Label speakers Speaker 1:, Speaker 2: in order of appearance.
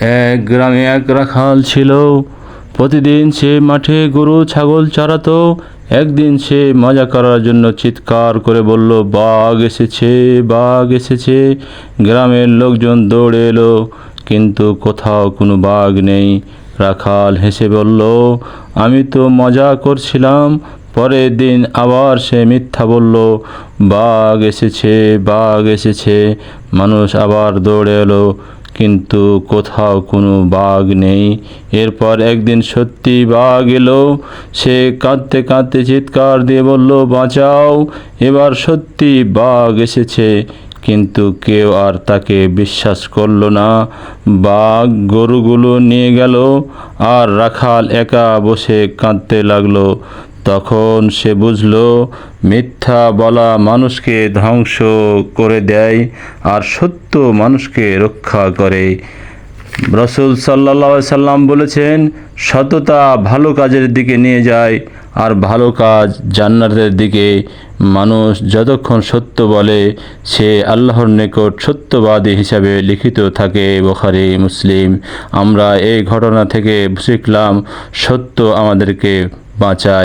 Speaker 1: এক গ্রামে এক রাখাল ছিল। প্রতিদিন সে মাঠে গরু ছাগল চরাতো। একদিন সে মজা করার জন্য চিৎকার করে বলল, বাঘ এসেছে, বাঘ এসেছে। গ্রামের লোকজন দৌড়ে এলো, কিন্তু কোথাও কোনো বাঘ নেই। রাখাল হেসে বলল, আমি তো মজা করছিলাম। পরের দিন আবার সে মিথ্যা বলল, বাঘ এসেছে, বাঘ এসেছে। মানুষ আবার দৌড়ে এলো, কিন্তু কোথাও কোনো বাঘ নেই। এরপর একদিন সত্যি বাঘ এলো। সে কাঁদতে কাঁদতে চিৎকার দিয়ে বলল, বাঁচাও, এবার সত্যি বাঘ এসেছে। কিন্তু কেউ আর তাকে বিশ্বাস করল না। বাঘ গরুগুলো নিয়ে গেল, আর রাখাল একা বসে কাঁদতে লাগলো। তখন সে বুঝল, মিথ্যা বলা মানুষকে ধ্বংস করে দেয়, আর সত্য মানুষকে রক্ষা করে। রাসূল সাল্লাল্লাহু আলাইহি সাল্লাম বলেছেন, সততা ভালো কাজের দিকে নিয়ে যায়, আর ভালো কাজ জান্নাতের দিকে। মানুষ যতক্ষণ সত্য বলে, সে আল্লাহর নিকট সত্যবাদী হিসাবে লিখিত থাকে। বুখারী, মুসলিম। আমরা এই ঘটনা থেকে শিখলাম, সত্য আমাদেরকে বাঁচায়।